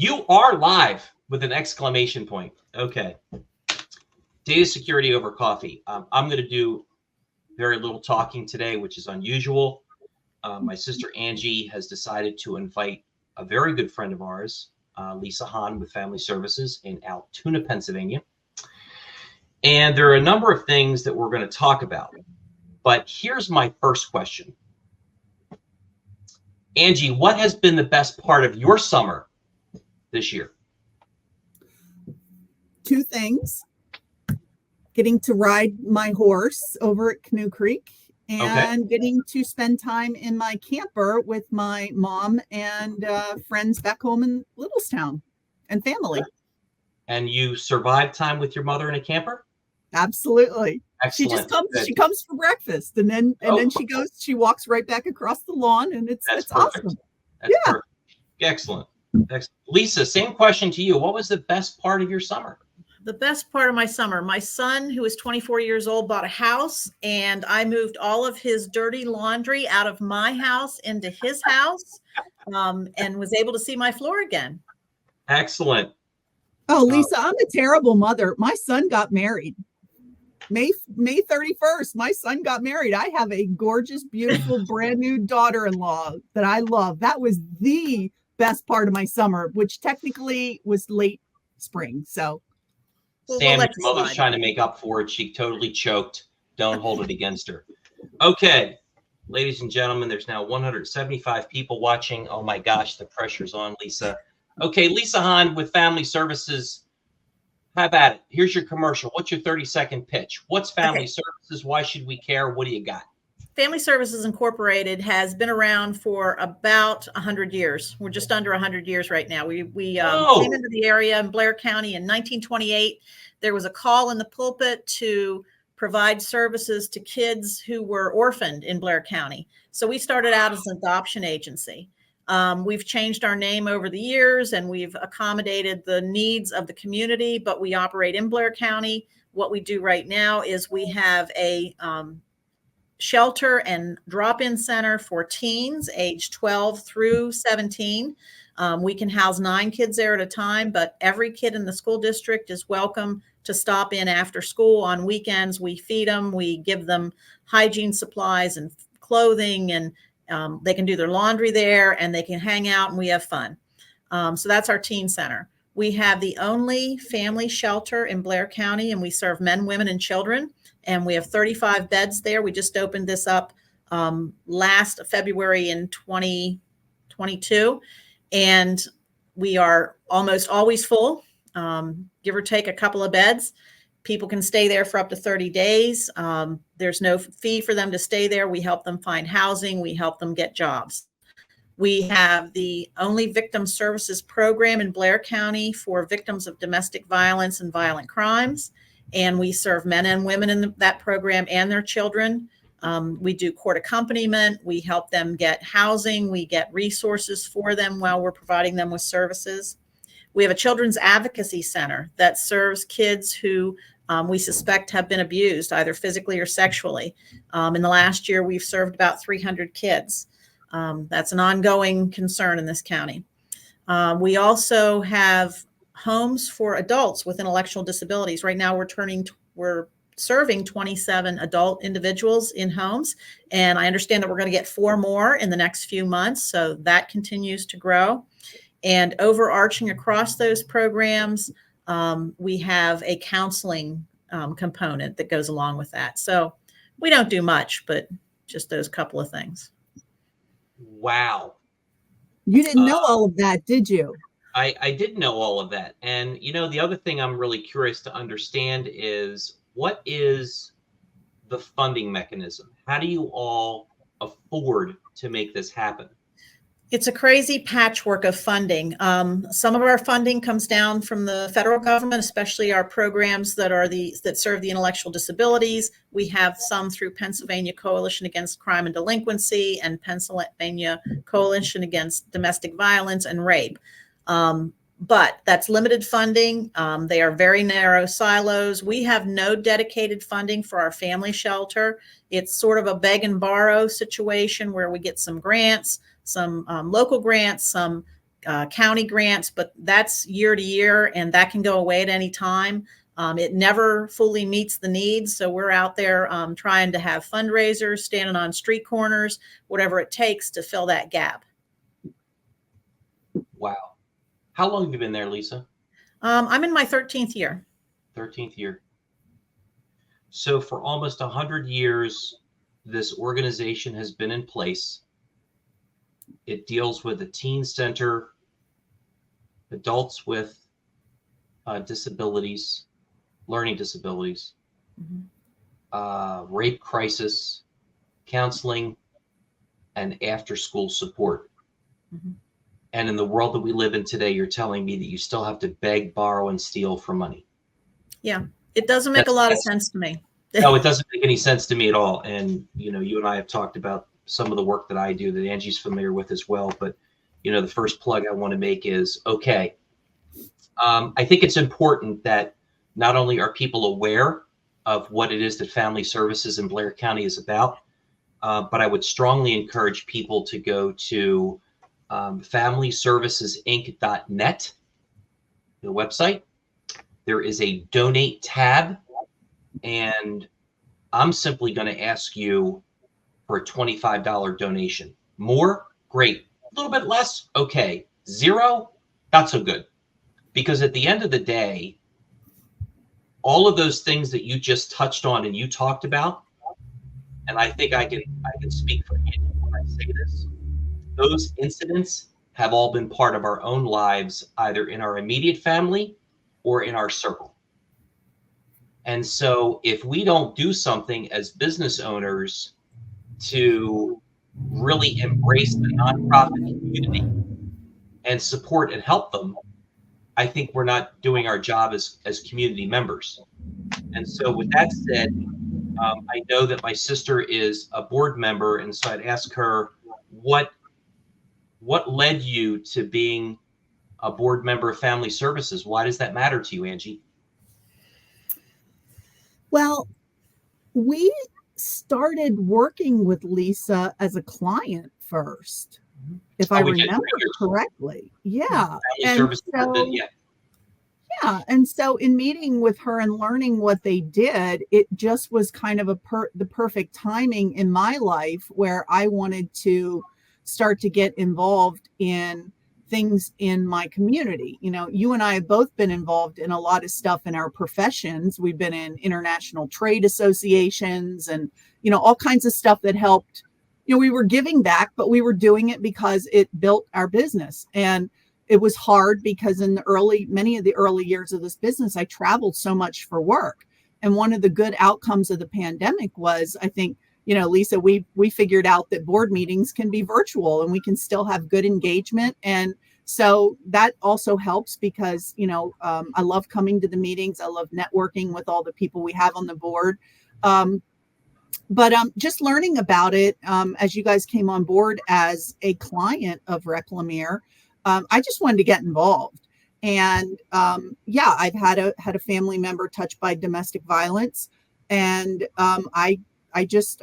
You are live with an exclamation point. Okay. Data security over coffee. I'm going to do very little talking today, which is unusual. My sister Angie has decided to invite a very good friend of ours, Lisa Hahn with Family Services in Altoona, Pennsylvania. And there are a number of things that we're going to talk about. But here's my first question. Angie, what has been the best part of your summer this year? Two things. Getting to ride my horse over at Canoe Creek and getting to spend time in my camper with my mom and friends back home in Littlestown and family. And you survived time with your mother in a camper? Absolutely. Excellent. She just comes. Good. She comes for breakfast, and then she goes. She walks right back across the lawn, and it's awesome. That's perfect. Excellent. Lisa, same question to you. What was the best part of your summer? The best part of my summer, my son, who is 24 years old, bought a house, and I moved all of his dirty laundry out of my house into his house, and was able to see my floor again. Excellent. Oh, Lisa, I'm a terrible mother. My son got married. May 31st, my son got married. I have a gorgeous, beautiful, brand new daughter-in-law that I love. That was the best part of my summer, which technically was late spring. So, Sam, your mother's trying to make up for it. She totally choked. Don't hold it against her. Okay, ladies and gentlemen, there's now 175 people watching. Oh my gosh, the pressure's on, Lisa. Okay, Lisa Hahn with Family Services. How about it? Here's your commercial. What's your 30-second pitch? What's Family Services? Why should we care? What do you got? Family Services Incorporated has been around for about 100 years. We're just under 100 years right now. We came into the area in Blair County in 1928. There was a call in the pulpit to provide services to kids who were orphaned in Blair County. So we started out as an adoption agency. We've changed our name over the years, and we've accommodated the needs of the community, but we operate in Blair County. What we do right now is we have a shelter and drop-in center for teens age 12 through 17. We can house 9 kids there at a time, but every kid in the school district is welcome to stop in after school on weekends. We feed them, we give them hygiene supplies and clothing, and they can do their laundry there, and they can hang out, and we have fun. So that's our teen center. We have the only family shelter in Blair County, and we serve men, women, and children. And we have 35 beds there. We just opened this up last February in 2022. And we are almost always full, give or take a couple of beds. People can stay there for up to 30 days. There's no fee for them to stay there. We help them find housing. We help them get jobs. We have the only victim services program in Blair County for victims of domestic violence and violent crimes. And we serve men and women in that program and their children. We do court accompaniment. We help them get housing. We get resources for them while we're providing them with services. We have a children's advocacy center that serves kids who we suspect have been abused, either physically or sexually. In the last year, we've served about 300 kids. That's an ongoing concern in this county. We also have homes for adults with intellectual disabilities. Right now, we're serving 27 adult individuals in homes, and I understand that we're going to get 4 more in the next few months, so that continues to grow. And overarching across those programs, we have a counseling component that goes along with that. So we don't do much, but just those couple of things. Wow. You didn't know all of that, did you? I did know all of that. And, you know, the other thing I'm really curious to understand is, what is the funding mechanism? How do you all afford to make this happen? It's a crazy patchwork of funding. Some of our funding comes down from the federal government, especially our programs that serve the intellectual disabilities. We have some through Pennsylvania Coalition Against Crime and Delinquency and Pennsylvania Coalition Against Domestic Violence and Rape. But that's limited funding. They are very narrow silos. We have no dedicated funding for our family shelter. It's sort of a beg and borrow situation where we get some grants, some local grants, some county grants, but that's year to year, and that can go away at any time. It never fully meets the needs. So we're out there trying to have fundraisers, standing on street corners, whatever it takes to fill that gap. Wow. How long have you been there, Lisa? I'm in my 13th year. 13th year. So for almost 100 years, this organization has been in place. It deals with a teen center, adults with disabilities, learning disabilities, rape crisis, counseling, and after-school support. And in the world that we live in today, you're telling me that you still have to beg, borrow, and steal for money. Yeah, it doesn't make a lot of sense to me. No, it doesn't make any sense to me at all. And, you know, you and I have talked about some of the work that I do that Angie's familiar with as well. But, you know, the first plug I want to make is, okay, I think it's important that not only are people aware of what it is that family services in Blair County is about, but I would strongly encourage people to go to familyservicesinc.net, the website. There is a donate tab, and I'm simply going to ask you for a $25 donation. More? Great. A little bit less? Okay. Zero? Not so good. Because at the end of the day, all of those things that you just touched on and you talked about, and I think I can speak for you when I say this, those incidents have all been part of our own lives, either in our immediate family or in our circle. And so if we don't do something as business owners to really embrace the nonprofit community and support and help them, I think we're not doing our job as community members. And so with that said, I know that my sister is a board member, and so I'd ask her, what led you to being a board member of Family Services? Why does that matter to you, Angie? Well, we started working with Lisa as a client first, if I remember correctly. Yeah. And so in meeting with her and learning what they did, it just was kind of the perfect timing in my life where I wanted to start to get involved in things in my community. You know, you and I have both been involved in a lot of stuff in our professions. We've been in international trade associations and, you know, all kinds of stuff that helped. You know, we were giving back, but we were doing it because it built our business. And it was hard because in many of the early years of this business, I traveled so much for work. And one of the good outcomes of the pandemic was, I think, you know, Lisa, we figured out that board meetings can be virtual and we can still have good engagement. And so that also helps because, you know, I love coming to the meetings. I love networking with all the people we have on the board. But just learning about it as you guys came on board as a client of Reclamere, I just wanted to get involved. And I've had a family member touched by domestic violence, and I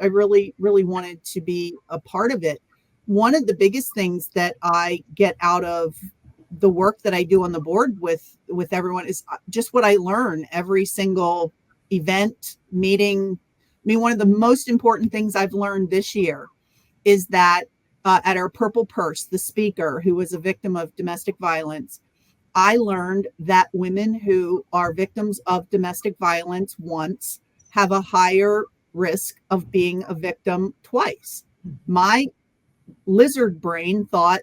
really wanted to be a part of it. One of the biggest things that I get out of the work that I do on the board with everyone is just what I learn every single event, meeting. I mean, one of the most important things I've learned this year is that at our Purple Purse, the speaker who was a victim of domestic violence, I learned that women who are victims of domestic violence once have a higher risk of being a victim twice. My lizard brain thought,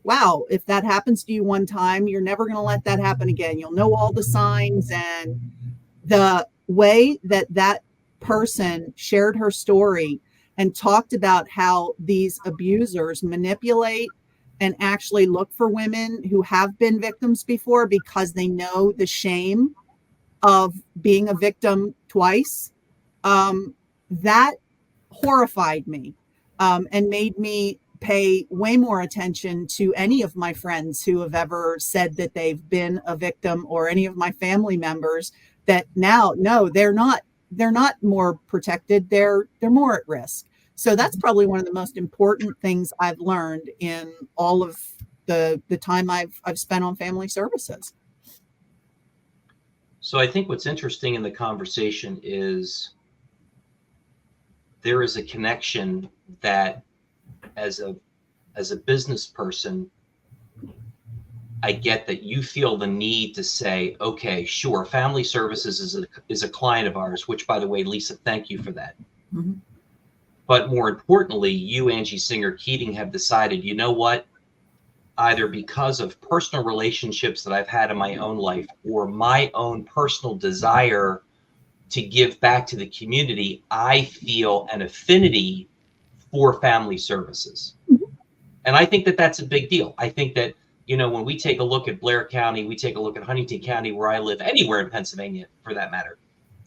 wow, if that happens to you one time, you're never going to let that happen again. You'll know all the signs. And the way that person shared her story and talked about how these abusers manipulate and actually look for women who have been victims before because they know the shame of being a victim twice, that horrified me and made me pay way more attention to any of my friends who have ever said that they've been a victim, or any of my family members that now, no, they're not more protected. They're more at risk. So that's probably one of the most important things I've learned in all of the time I've spent on family services. So I think what's interesting in the conversation is there is a connection that as a business person, I get that you feel the need to say, okay, sure, family services is a client of ours, which, by the way, Lisa, thank you for that. Mm-hmm. But more importantly, you, Angie Singer Keating, have decided, you know what, either because of personal relationships that I've had in my own life or my own personal desire to give back to the community, I feel an affinity for family services. And I think that that's a big deal. I think that, you know, when we take a look at Blair County, we take a look at Huntington County, where I live, anywhere in Pennsylvania for that matter.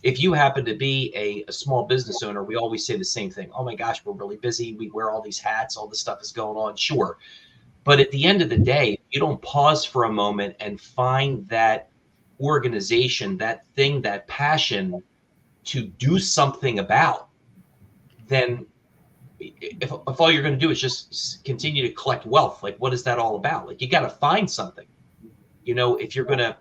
If you happen to be a small business owner, we always say the same thing. Oh my gosh, we're really busy. We wear all these hats. All this stuff is going on. Sure. But at the end of the day, you don't pause for a moment and find that organization, that thing, that passion to do something about, then if all you're going to do is just continue to collect wealth, like what is that all about? Like you got to find something, you know, if you're going to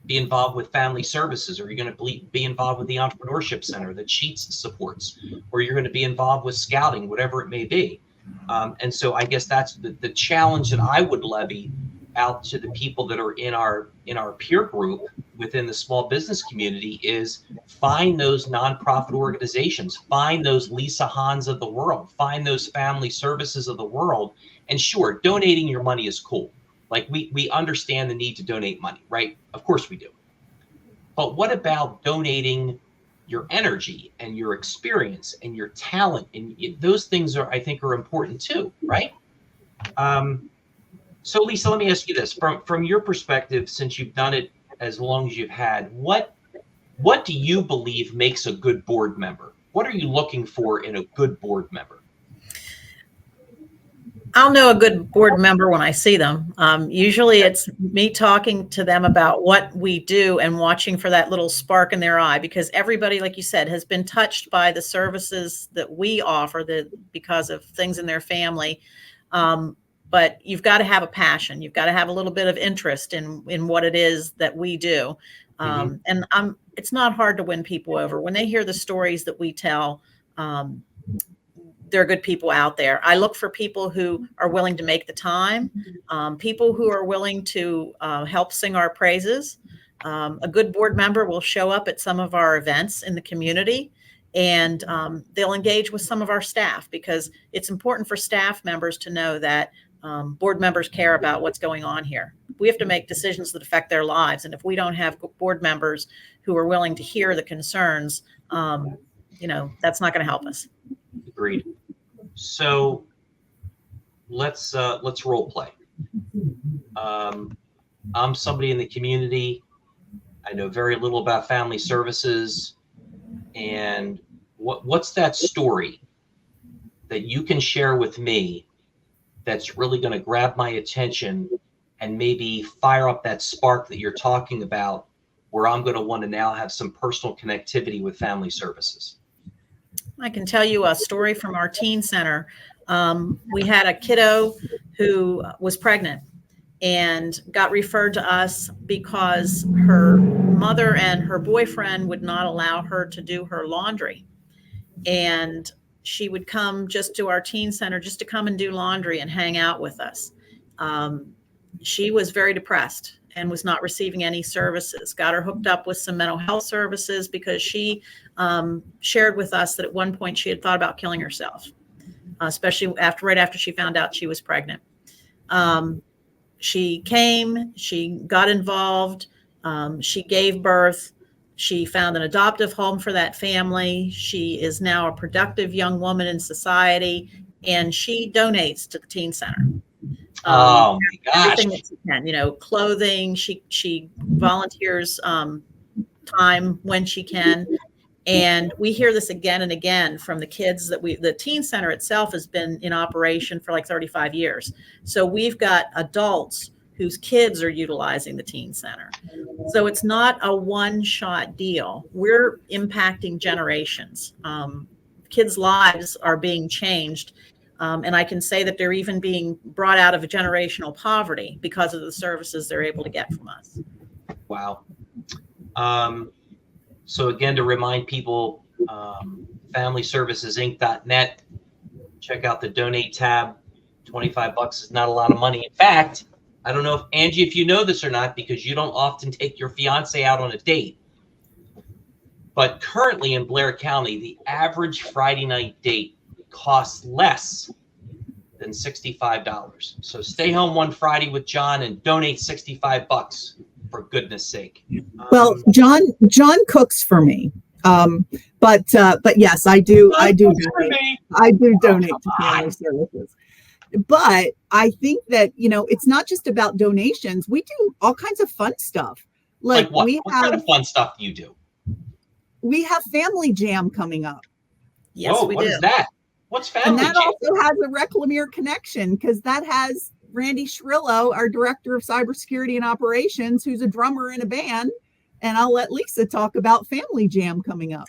be involved with family services, or you're going to be involved with the entrepreneurship center that Sheets supports, or you're going to be involved with scouting, whatever it may be. And so I guess that's the challenge that I would levy out to the people that are in our peer group within the small business community is find those nonprofit organizations, find those Lisa Hans of the world, find those family services of the world. And sure, donating your money is cool. Like we understand the need to donate money, right? Of course we do. But what about donating your energy and your experience and your talent? And those things I think are important too, right? So Lisa, let me ask you this, from your perspective, since you've done it as long as you've had, what do you believe makes a good board member? What are you looking for in a good board member? I'll know a good board member when I see them. Usually it's me talking to them about what we do and watching for that little spark in their eye, because everybody, like you said, has been touched by the services that we offer because of things in their family. But you've got to have a passion. You've got to have a little bit of interest in what it is that we do. And it's not hard to win people over. When they hear the stories that we tell, there are good people out there. I look for people who are willing to make the time, people who are willing to help sing our praises. A good board member will show up at some of our events in the community, and they'll engage with some of our staff, because it's important for staff members to know that board members care about what's going on here. We have to make decisions that affect their lives. And if we don't have board members who are willing to hear the concerns, that's not going to help us. Agreed. So let's role play. I'm somebody in the community. I know very little about family services. And what's that story that you can share with me that's really going to grab my attention and maybe fire up that spark that you're talking about, where I'm going to want to now have some personal connectivity with family services? I can tell you a story from our teen center. We had a kiddo who was pregnant and got referred to us because her mother and her boyfriend would not allow her to do her laundry. And she would come just to our teen center just to come and do laundry and hang out with us. She was very depressed and was not receiving any services. Got her hooked up with some mental health services because she shared with us that at one point she had thought about killing herself, especially right after she found out she was pregnant. She came, she got involved, she gave birth. She found an adoptive home for that family. She is now a productive young woman in society, and she donates to the teen center. Oh my gosh! Everything that she can, clothing. She volunteers time when she can, and we hear this again and again from the kids the teen center itself has been in operation for like 35 years. So we've got adults whose kids are utilizing the teen center. So it's not a one-shot deal. We're impacting generations. Kids' lives are being changed And I can say that they're even being brought out of a generational poverty because of the services they're able to get from us. Wow. So again, to remind people, FamilyServicesInc.net, check out the donate tab. 25 bucks is not a lot of money. In fact, I don't know if Angie, if you know this or not, because you don't often take your fiance out on a date, but currently in Blair County, the average Friday night date costs less than $65. So stay home one Friday with John and donate 65 bucks, for goodness sake. Well, John cooks for me. But yes, I do donate. I do donate to Family Services. But I think that, it's not just about donations. We do all kinds of fun stuff. Like what? What kind of fun stuff do you do? We have Family Jam coming up. Yes, Whoa, we what do. is that? What's Family And that Jam? also has a Reclamere connection, because that has Randy Shrillo, our director of cybersecurity and operations, who's a drummer in a band. And I'll let Lisa talk about Family Jam coming up.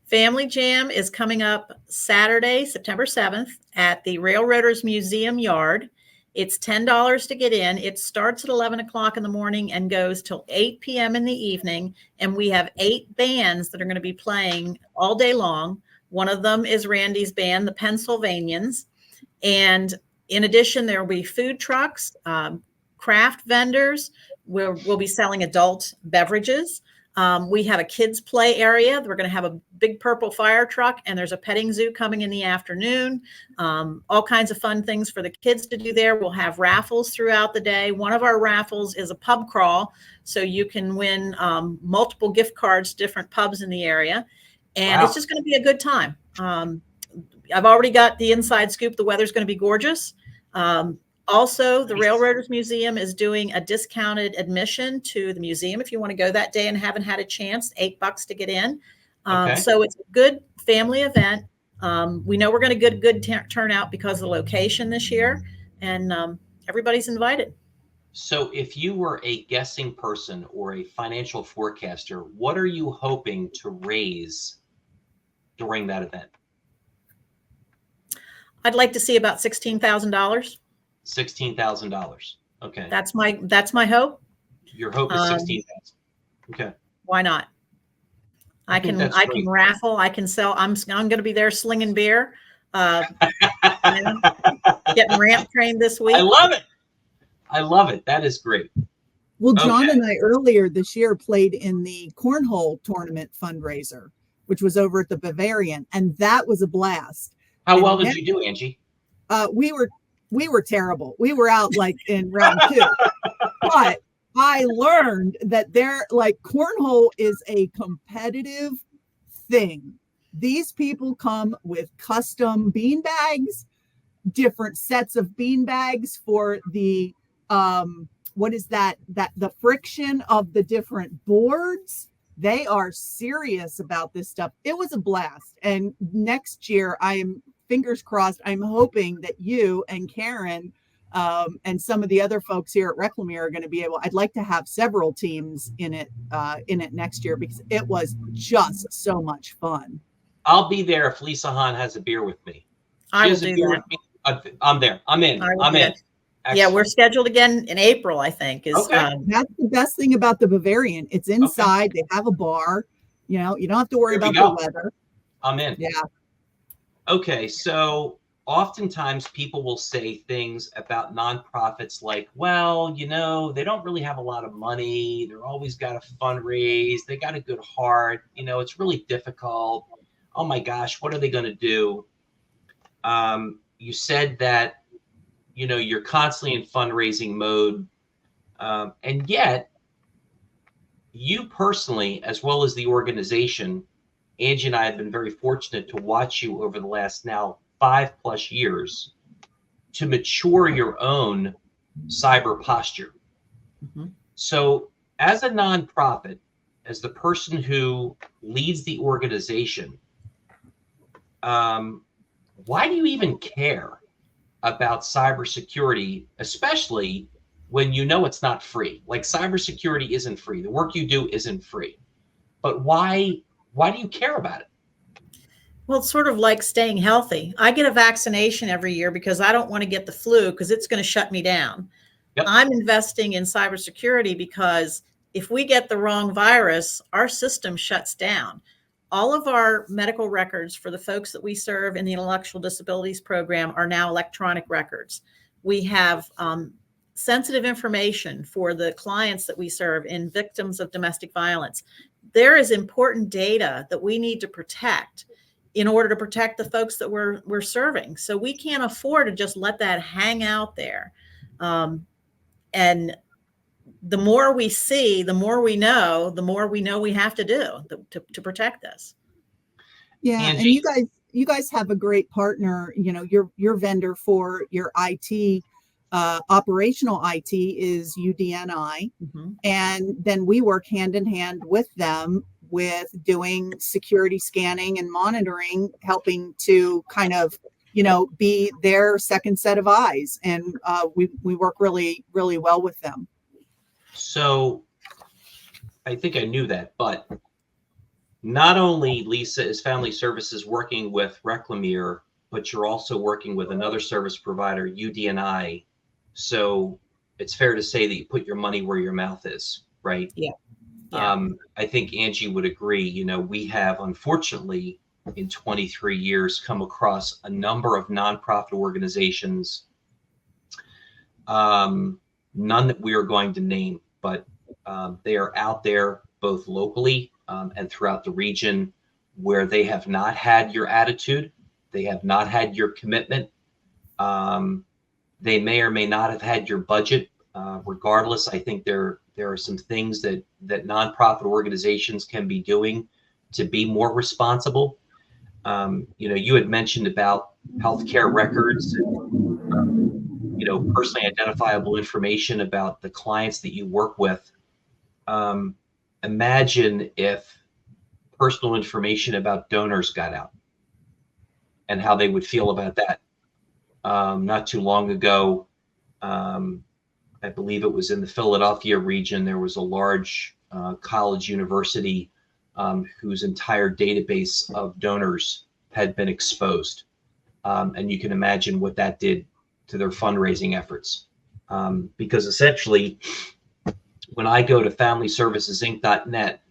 Family Jam is coming up Saturday, September 7th at the Railroaders Museum Yard. It's $10 to get in. It starts at 11 o'clock in the morning and goes till 8 p.m. in the evening. And we have 8 bands that are going to be playing all day long. One of them is Randy's band, the Pennsylvanians. And in addition, there will be food trucks, craft vendors. We'll be selling adult beverages. We have a kids play area. We're going to have a big purple fire truck, and there's a petting zoo coming in the afternoon. All kinds of fun things for the kids to do there. We'll have raffles throughout the day. One of our raffles is a pub crawl, so you can win multiple gift cards to different pubs in the area. And Wow. It's just going to be a good time. I've already got the inside scoop. The weather's going to be gorgeous. Also, the Railroaders Museum is doing a discounted admission to the museum if you want to go that day and haven't had a chance, $8 to get in. Okay. So it's a good family event. We know we're going to get a good turnout because of the location this year, and everybody's invited. So if you were a guessing person or a financial forecaster, what are you hoping to raise during that event? I'd like to see about $16,000. $16,000. Okay. That's my hope. Your hope is 16,000. Okay. Why not? I can great. raffle. I can sell. I'm going to be there slinging beer. Getting ramp trained this week. I love it. I love it. That is great. Well, John Okay. and I earlier this year played in the cornhole tournament fundraiser, which was over at the Bavarian, and that was a blast. How And well did then- you do, Angie? We were terrible. We were out like in round 2. But I learned that cornhole is a competitive thing. These people come with custom bean bags, different sets of bean bags for the what is that the friction of the different boards. They are serious about this stuff. It was a blast. And next year, I am fingers crossed. I'm hoping that you and Karen and some of the other folks here at Reclamere are going to be able. I'd like to have several teams in it next year, because it was just so much fun. I'll be there if Lisa Hahn has a beer with me. I will do that. I'm there. I'm in. I'm in. Yeah, we're scheduled again in April, I think. Okay. That's the best thing about the Bavarian. It's inside. Okay. They have a bar. You don't have to worry about the weather. I'm in. Yeah. Okay, so oftentimes people will say things about nonprofits like, well, they don't really have a lot of money. They're always got to fundraise. They got a good heart. It's really difficult. Oh my gosh, what are they going to do? You said that, you're constantly in fundraising mode. And yet you personally, as well as the organization, Angie and I have been very fortunate to watch you over the last now 5+ years to mature your own cyber posture. Mm-hmm. So as a nonprofit, as the person who leads the organization, why do you even care about cybersecurity, especially when it's not free? Like, cybersecurity isn't free. The work you do isn't free. But why do you care about it? Well, it's sort of like staying healthy. I get a vaccination every year because I don't want to get the flu because it's going to shut me down. Yep. I'm investing in cybersecurity because if we get the wrong virus, our system shuts down. All of our medical records for the folks that we serve in the intellectual disabilities program are now electronic records. We have sensitive information for the clients that we serve and victims of domestic violence. There is important data that we need to protect in order to protect the folks that we're serving. So we can't afford to just let that hang out there. And the more we see, the more we know we have to do to protect this. Yeah, Angie. and you guys have a great partner. You know, your vendor for your IT, operational IT is UDNI, and then we work hand in hand with them with doing security scanning and monitoring, helping to kind of, you know, be their second set of eyes, and we work really well with them. So I think I knew that, but not only, Lisa, is Family Services working with Reclamere, but you're also working with another service provider, UDNI. So it's fair to say that you put your money where your mouth is, right? Yeah. I think Angie would agree. You know, we have, unfortunately, in 23 years, come across a number of nonprofit organizations, none that we are going to name, but they are out there both locally and throughout the region, where they have not had your attitude, they have not had your commitment, they may or may not have had your budget. Regardless, I think there are some things that nonprofit organizations can be doing to be more responsible. You know, you had mentioned about healthcare records, you know, personally identifiable information about the clients that you work with. Imagine if personal information about donors got out and how they would feel about that. Not too long ago, I believe it was in the Philadelphia region, there was a large college university whose entire database of donors had been exposed. And you can imagine what that did to their fundraising efforts. Because essentially, when I go to FamilyServicesInc.net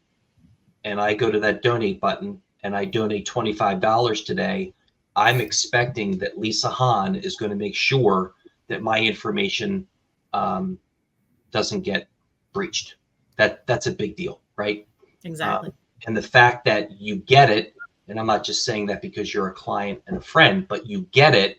and I go to that donate button and I donate $25 today, I'm expecting that Lisa Hahn is going to make sure that my information doesn't get breached. That's a big deal, right? Exactly. And the fact that you get it, and I'm not just saying that because you're a client and a friend, but you get it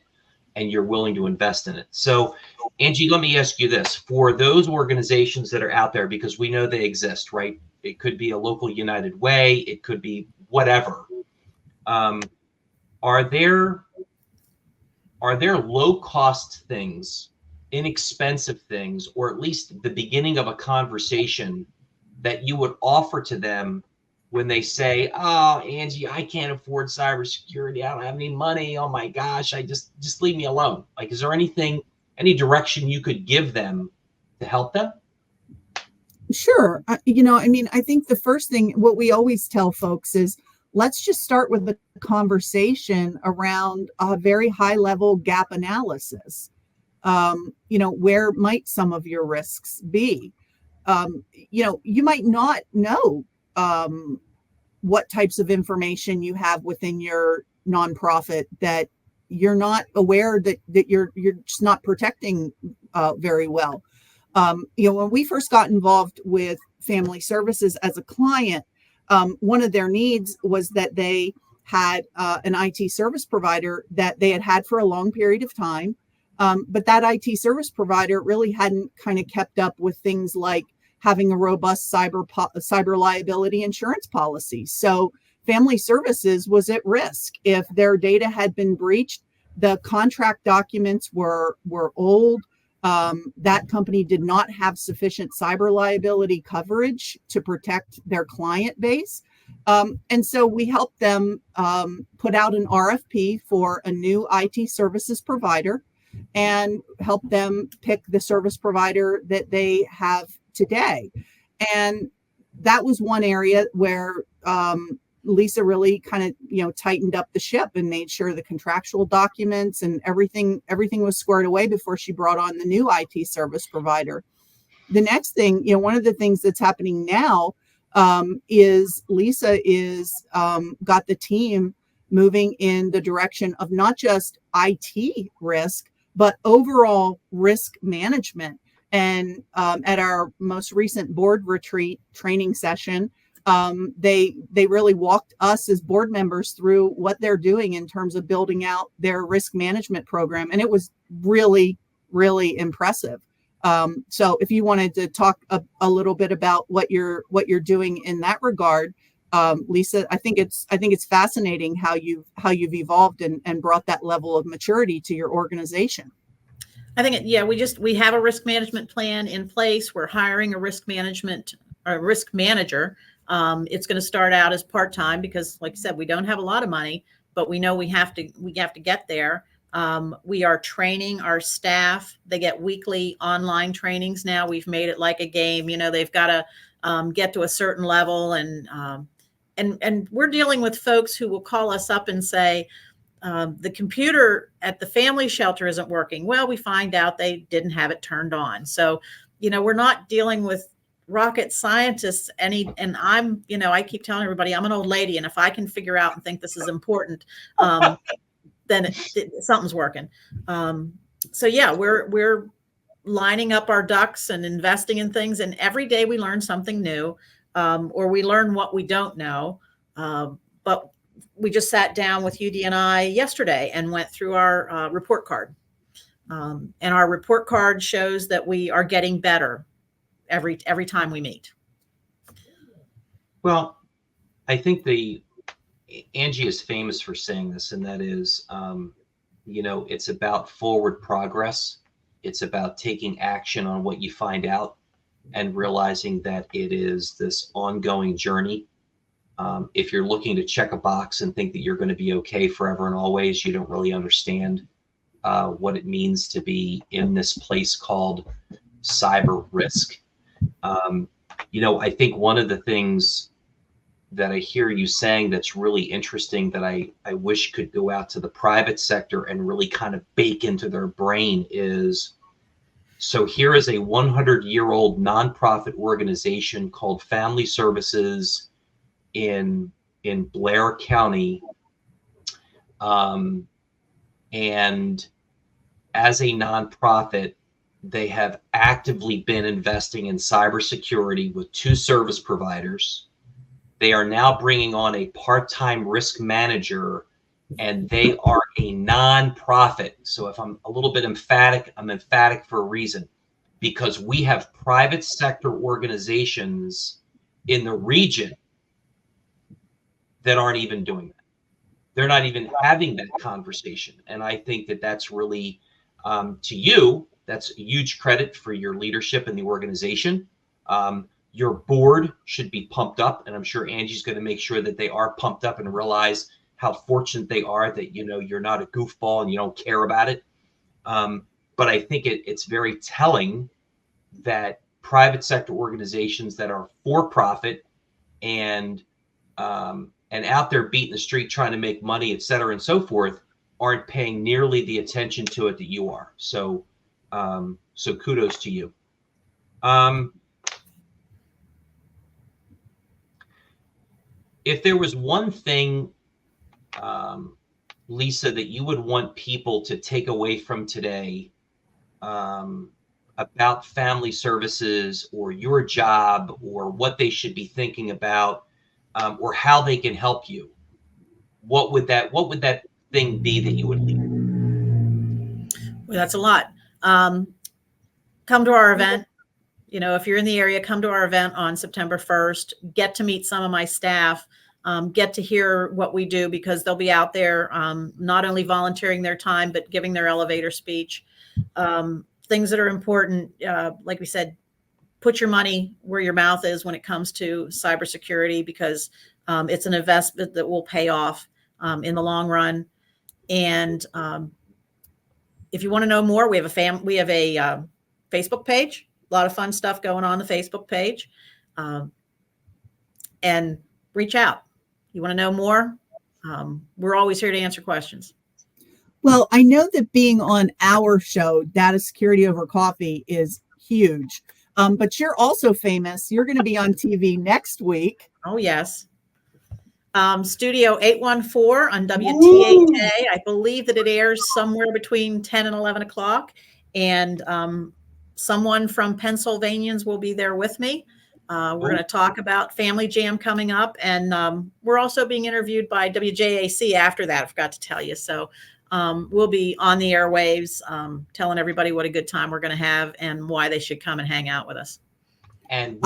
and you're willing to invest in it. So, Angie, let me ask you this. For those organizations that are out there, because we know they exist, right? It could be a local United Way, it could be whatever. Are there low-cost things, inexpensive things, or at least the beginning of a conversation that you would offer to them when they say, "Oh, Angie, I can't afford cybersecurity. I don't have any money. Oh my gosh, I just leave me alone." Like, is there any direction you could give them to help them? Sure. You know, I mean, I think the first thing, what we always tell folks is, let's just start with the conversation around a very high level gap analysis. You know, where might some of your risks be? You know, you might not know what types of information you have within your nonprofit that you're not aware that you're just not protecting very well. You know, when we first got involved with Family Services as a client, one of their needs was that they had an IT service provider that they had for a long period of time. But that IT service provider really hadn't kind of kept up with things like having a robust cyber liability insurance policy. So Family Services was at risk if their data had been breached. The contract documents were old. That company did not have sufficient cyber liability coverage to protect their client base. And so we helped them put out an RFP for a new IT services provider and help them pick the service provider that they have today. And that was one area where Lisa really kind of, tightened up the ship and made sure the contractual documents and everything was squared away before she brought on the new IT service provider. The next thing, one of the things that's happening now is Lisa is got the team moving in the direction of not just IT risk, but overall risk management. And at our most recent board retreat training session, they really walked us as board members through what they're doing in terms of building out their risk management program. And it was really, really impressive. So if you wanted to talk a little bit about what you're doing in that regard, Lisa, I think it's fascinating how you've evolved and brought that level of maturity to your organization. I think, we have a risk management plan in place. We're hiring a risk manager. It's going to start out as part-time because, like I said, we don't have a lot of money, but we know we have to get there. We are training our staff. They get weekly online trainings now. We've made it like a game. They've got to get to a certain level, and we're dealing with folks who will call us up and say, the computer at the family shelter isn't working. Well, we find out they didn't have it turned on. So, we're not dealing with rocket scientists and I'm, I keep telling everybody I'm an old lady, and if I can figure out and think this is important, then something's working. So yeah, we're lining up our ducks and investing in things, and every day we learn something new, or we learn what we don't know. But we just sat down with UD and I yesterday and went through our report card. And our report card shows that we are getting better every time we meet. Well, I think Angie is famous for saying this, and that is, it's about forward progress. It's about taking action on what you find out and realizing that it is this ongoing journey. If you're looking to check a box and think that you're going to be okay forever and always, you don't really understand what it means to be in this place called cyber risk. I think one of the things that I hear you saying that's really interesting that I wish could go out to the private sector and really kind of bake into their brain is, so here is a 100-year-old nonprofit organization called Family Services in Blair County. And as a nonprofit, they have actively been investing in cybersecurity with 2 service providers. They are now bringing on a part-time risk manager, and they are a nonprofit. So if I'm a little bit emphatic, I'm emphatic for a reason, because we have private sector organizations in the region that aren't even doing that. They're not even having that conversation. And I think that that's really, to you, that's a huge credit for your leadership in the organization. Your board should be pumped up, and I'm sure Angie's going to make sure that they are pumped up and realize how fortunate they are that, you're not a goofball and you don't care about it. But I think it's very telling that private sector organizations that are for profit and out there beating the street trying to make money, et cetera, and so forth, aren't paying nearly the attention to it that you are. So kudos to you. If there was one thing, Lisa, that you would want people to take away from today about family services or your job or what they should be thinking about, or how they can help you, what would that thing be that you would leave? Well, that's a lot. Come to our event. If you're in the area, come to our event on September 1st, get to meet some of my staff, get to hear what we do, because they'll be out there not only volunteering their time, but giving their elevator speech. Things that are important, like we said, put your money where your mouth is when it comes to cybersecurity, because it's an investment that will pay off in the long run. And if you want to know more, we have a Facebook page. A lot of fun stuff going on the Facebook page, and reach out. You want to know more? We're always here to answer questions. Well, I know that being on our show, Data Security Over Coffee, is huge. But you're also famous. You're going to be on TV next week. Oh, yes. Studio 814 on WTHA. I believe that it airs somewhere between 10 and 11 o'clock. And someone from Pennsylvanians will be there with me. We're going to talk about Family Jam coming up. And we're also being interviewed by WJAC after that, I forgot to tell you. So we'll be on the airwaves telling everybody what a good time we're going to have and why they should come and hang out with us. And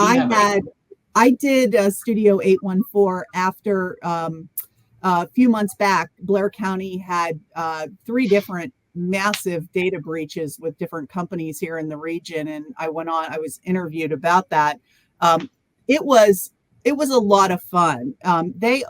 I did Studio 814 after a few months back. Blair County had 3 different massive data breaches with different companies here in the region, and I was interviewed about that. It was a lot of fun. They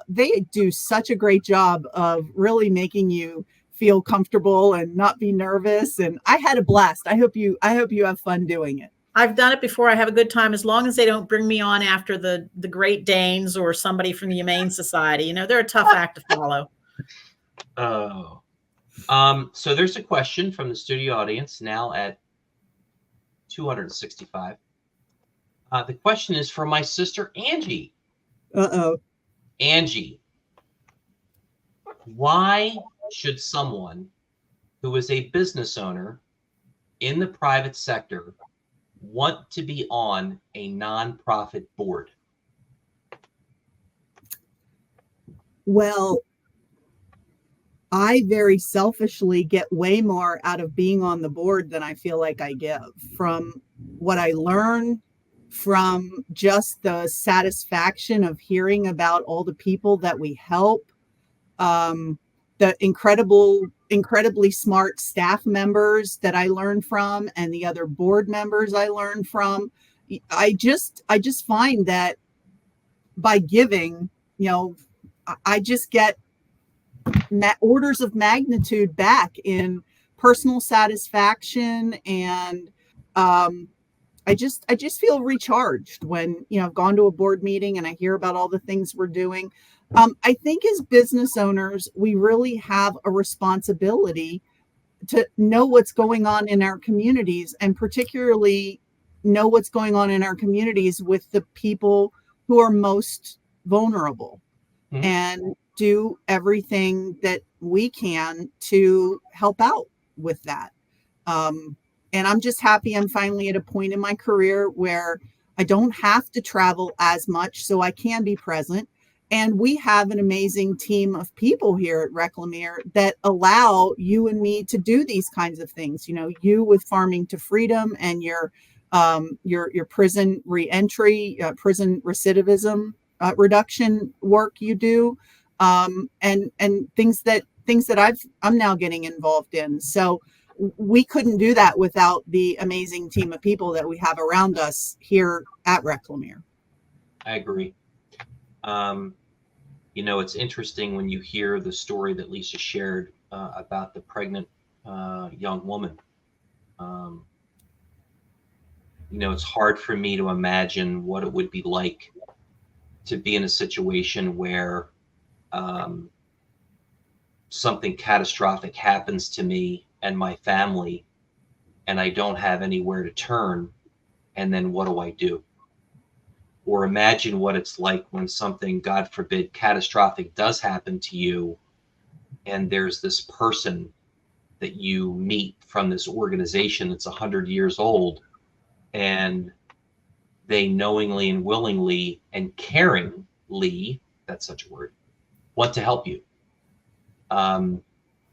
do such a great job of really making you feel comfortable and not be nervous, and I had a blast. I hope you have fun doing it. I've done it before. I have a good time, as long as they don't bring me on after the Great Danes or somebody from the Humane Society. You know, they're a tough act to follow. Oh. So there's a question from the studio audience now at 265. The question is from my sister, Angie. Uh-oh. Angie, why should someone who is a business owner in the private sector want to be on a nonprofit board? Well, I very selfishly get way more out of being on the board than I feel like I give, from what I learn, from just the satisfaction of hearing about all the people that we help, the incredibly smart staff members that I learn from, and the other board members I learn from. I just find that by giving, I just get orders of magnitude back in personal satisfaction, and I just feel recharged when I've gone to a board meeting and I hear about all the things we're doing. I think as business owners, we really have a responsibility to know what's going on in our communities, and particularly know what's going on in our communities with the people who are most vulnerable, and do everything that we can to help out with that. And I'm just happy I'm finally at a point in my career where I don't have to travel as much, so I can be present. And we have an amazing team of people here at Reclamere that allow you and me to do these kinds of things. You with Farming to Freedom and your prison reentry, prison recidivism reduction work you do, and things that I'm now getting involved in. So we couldn't do that without the amazing team of people that we have around us here at Reclamere. I agree. It's interesting when you hear the story that Lisa shared about the pregnant young woman. It's hard for me to imagine what it would be like to be in a situation where something catastrophic happens to me and my family, and I don't have anywhere to turn, and then what do I do? Or imagine what it's like when something, God forbid, catastrophic does happen to you, and there's this person that you meet from this organization that's 100 years old, and they knowingly and willingly and caringly, that's such a word, want to help you.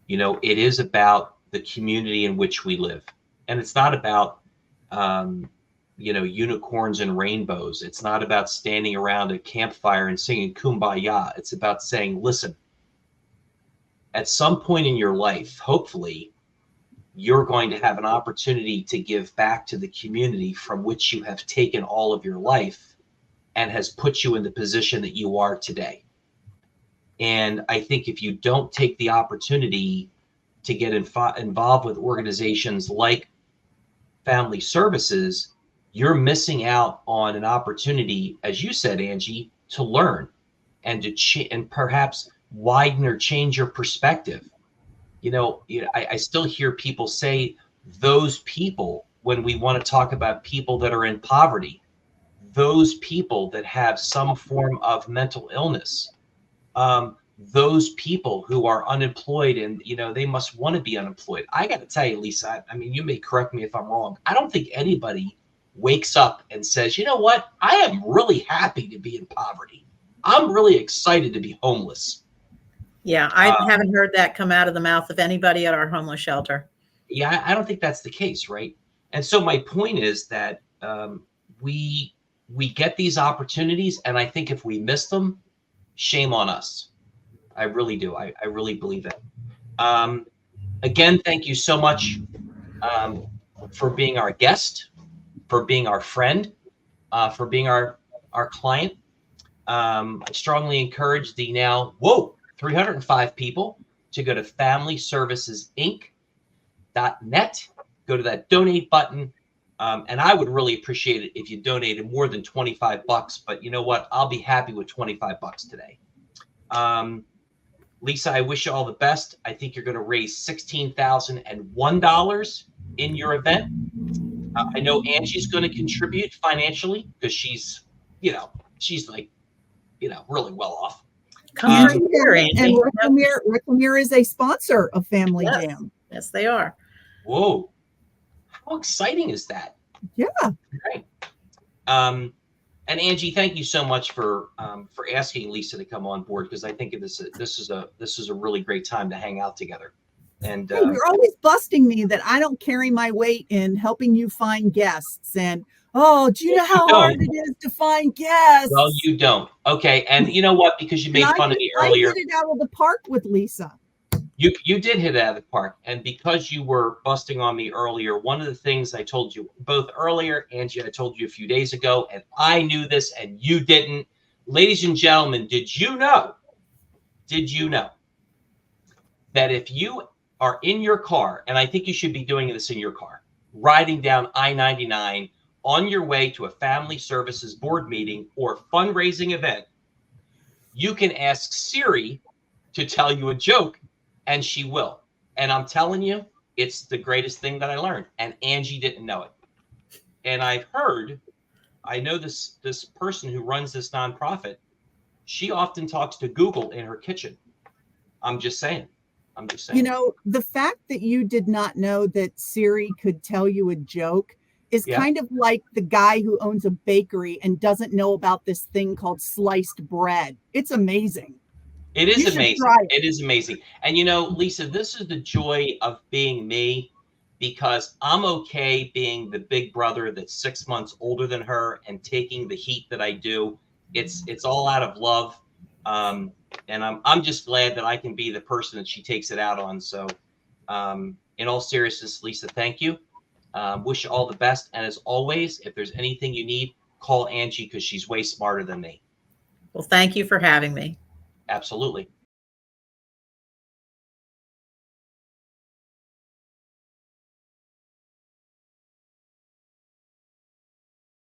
It is about the community in which we live. And it's not about, unicorns and rainbows. It's not about standing around a campfire and singing Kumbaya. It's about saying, listen, at some point in your life, hopefully, you're going to have an opportunity to give back to the community from which you have taken all of your life and has put you in the position that you are today. And I think if you don't take the opportunity to get involved with organizations like Family Services, you're missing out on an opportunity, as you said, Angie, to learn and and perhaps widen or change your perspective. I still hear people say those people when we want to talk about people that are in poverty, those people that have some form of mental illness, those people who are unemployed, and they must want to be unemployed. I got to tell you, Lisa, I mean, you may correct me if I'm wrong. I don't think anybody wakes up and says, you know what, I am really happy to be in poverty. I'm really excited to be homeless. Yeah, I haven't heard that come out of the mouth of anybody at our homeless shelter. Yeah, I don't think that's the case, right? And so my point is that we get these opportunities, and I think if we miss them, shame on us. I really do. I really believe that. Again, thank you so much for being our guest, for being our friend, for being our client. I strongly encourage the now 305 people to go to FamilyServicesInc.net. Go to that donate button. And I would really appreciate it if you donated more than $25. But you know what? I'll be happy with $25 today. Lisa, I wish you all the best. I think you're going to raise $16,001 in your event. I know Angie's going to contribute financially because she's like, really well off. Come from here, Angie. And Reclamere is a sponsor of Family Jam. Yes, they are. Whoa. How exciting is that? Yeah. Right. And Angie, thank you so much for asking Lisa to come on board, because I think this is a really great time to hang out together. And you're always busting me that I don't carry my weight in helping you find guests. And do you know how hard it is to find guests? Well, you don't. Okay, and you know what? Because you made fun of me earlier. I hit it out of the park with Lisa. You did hit it out of the park, and because you were busting on me earlier, one of the things I told you both earlier, Angie, I told you a few days ago, and I knew this and you didn't. Ladies and gentlemen, did you know that if you are in your car, and I think you should be doing this in your car, riding down I-99 on your way to a family services board meeting or fundraising event, you can ask Siri to tell you a joke, and she will. And I'm telling you, it's the greatest thing that I learned. And Angie didn't know it. And I know this person who runs this nonprofit, she often talks to Google in her kitchen. I'm just saying. The fact that you did not know that Siri could tell you a joke is kind of like the guy who owns a bakery and doesn't know about this thing called sliced bread. It's amazing. It is amazing. It is amazing. And Lisa, this is the joy of being me, because I'm okay being the big brother that's 6 months older than her and taking the heat that I do. It's all out of love. And I'm just glad that I can be the person that she takes it out on. So in all seriousness, Lisa, thank you. Wish you all the best. And as always, if there's anything you need, call Angie, because she's way smarter than me. Well, thank you for having me. Absolutely.